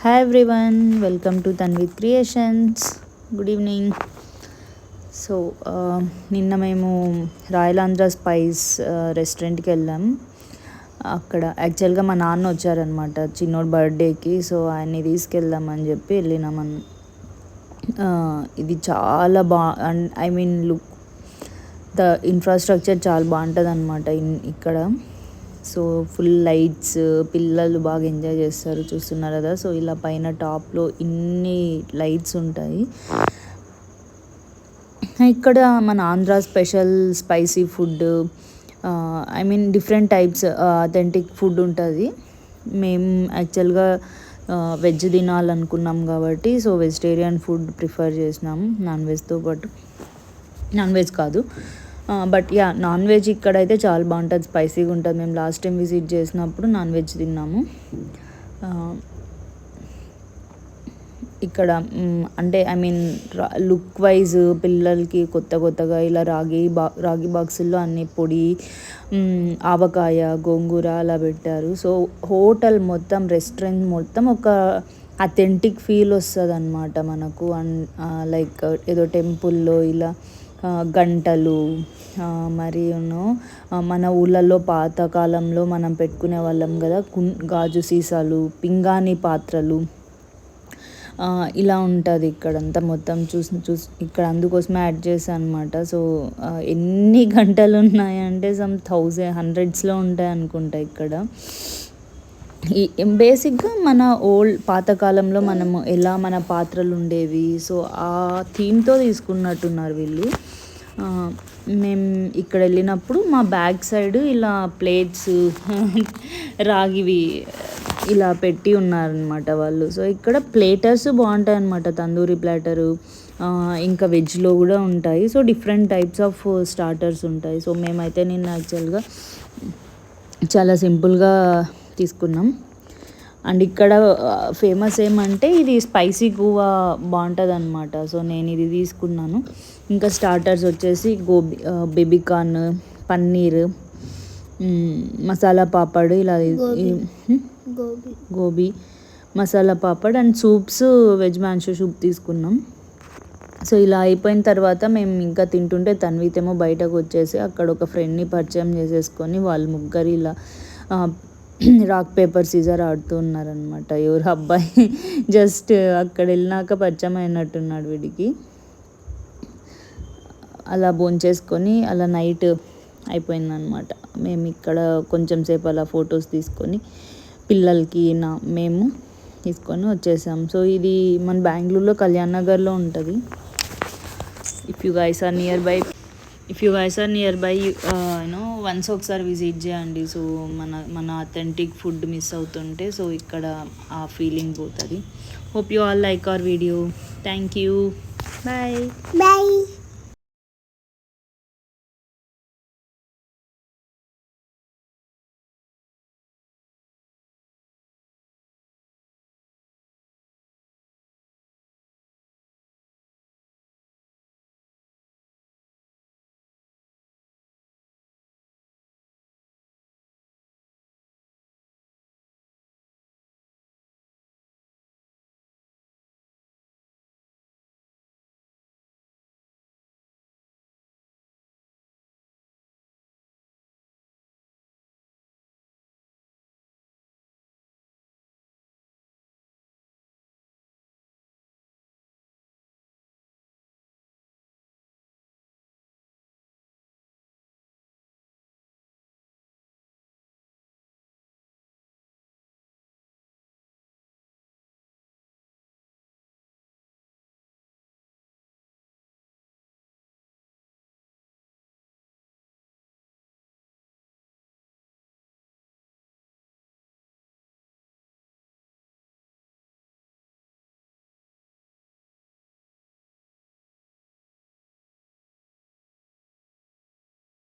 Hi everyone, welcome to Tanvith creations. Good evening. So నిన్న మేము royal Andhra spice రెస్టారెంట్కి వెళ్ళాం. అక్కడ యాక్చువల్గా మా నాన్న వచ్చారనమాట చిన్నోడు బర్త్డేకి. సో ఆయన్ని తీసుకెళ్దామని చెప్పి వెళ్ళినామని. ఇది చాలా I mean look the infrastructure చాలా బాగుంటుంది అనమాట ఇక్కడ. సో ఫుల్ లైట్స్, పిల్లలు బాగా ఎంజాయ్ చేస్తారు, చూస్తున్నారు కదా. సో ఇలా పైన టాప్లో ఇన్ని లైట్స్ ఉంటాయి. ఇక్కడ మన Andhra special spicy food, I mean different types authentic food ఉంటుంది. మేము యాక్చువల్గా వెజ్ తినాలనుకున్నాం కాబట్టి సో వెజిటేరియన్ ఫుడ్ ప్రిఫర్ చేసినాము, నాన్ వెజ్తో పాటు. నాన్ వెజ్ కాదు, బట్ యా నాన్ వెజ్ ఇక్కడైతే చాలా బాగుంటుంది, స్పైసీగా ఉంటుంది. మేము లాస్ట్ టైం విజిట్ చేసినప్పుడు నాన్ వెజ్ తిన్నాము. ఇక్కడ అంటే ఐ మీన్ లుక్ వైజ్ పిల్లలకి కొత్తగా ఇలా రాగి బాక్సుల్లో అన్ని పొడి, ఆవకాయ, గోంగూర అలా పెట్టారు. సో హోటల్ మొత్తం, రెస్టారెంట్ మొత్తం ఒక అథెంటిక్ ఫీల్ వస్తుంది అనమాట మనకు. లైక్ ఏదో టెంపుల్లో ఇలా గంటలు, మరియు మన ఊళ్ళల్లో పాతకాలంలో మనం పెట్టుకునే వాళ్ళం కదా గాజు సీసాలు, పింగాణి పాత్రలు, ఇలా ఉంటుంది ఇక్కడంతా మొత్తం. చూసి ఇక్కడ అందుకోసమే యాడ్ చేశాను అనమాట. సో ఎన్ని గంటలు ఉన్నాయంటే సమ్ హండ్రెడ్స్లో ఉంటాయి అనుకుంటా ఇక్కడ. ఈ బేసిక్గా మన పాతకాలంలో మనము ఎలా మన పాత్రలు ఉండేవి, సో ఆ థీమ్తో తీసుకున్నట్టున్నారు వీళ్ళు. మేము ఇక్కడ వెళ్ళినప్పుడు మా బ్యాక్ సైడ్ ఇలా ప్లేట్స్ రాగివి ఇలా పెట్టి ఉన్నారనమాట వాళ్ళు. సో ఇక్కడ ప్లేటర్స్ బాగుంటాయి అనమాట, తందూరి ప్లాటరు, ఇంకా వెజ్లో కూడా ఉంటాయి. So different types of starters ఉంటాయి. సో మేమైతే నిన్న యాక్చువల్గా చాలా సింపుల్గా తీసుకున్నాం. అండ్ ఇక్కడ ఫేమస్ ఏమంటే ఇది స్పైసీ గువా బాగుంటుంది అనమాట. సో నేను ఇది తీసుకున్నాను. ఇంకా స్టార్టర్స్ వచ్చేసి బేబీకార్న్, పన్నీర్, మసాలా పాపడ్, ఇలా gobi masala papad, and soups veg Manchow soup తీసుకున్నాం. సో ఇలా అయిపోయిన తర్వాత మేము ఇంకా తింటుంటే తన్వితేమో బయటకు వచ్చేసి అక్కడ ఒక ఫ్రెండ్ని పరిచయం చేసేసుకొని వాళ్ళు ముగ్గురు ఇలా రాక్ పేపర్ సీజర్ ఆడుతూ ఉన్నారనమాట. ఎవరు అబ్బాయి జస్ట్ అక్కడ వెళ్ళినాక పరిచయం అయినట్టున్నాడు వీడికి. అలా భోంచేసుకొని అలా నైట్ అయిపోయిందనమాట. మేము ఇక్కడ కొంచెం సేపు అలా ఫొటోస్ తీసుకొని పిల్లలకి మేము తీసుకొని వచ్చేసాం. సో ఇది మన బెంగళూరులో కళ్యాణ్ నగర్లో ఉంటుంది. If you guys are nearby you know once ఒకసారి విజిట్ చేయండి. సో మన అథెంటిక్ ఫుడ్ మిస్ అవుతుంటే సో ఇక్కడ ఆ ఫీలింగ్ పోతుంది. Hope you all like our video. Thank you. Bye.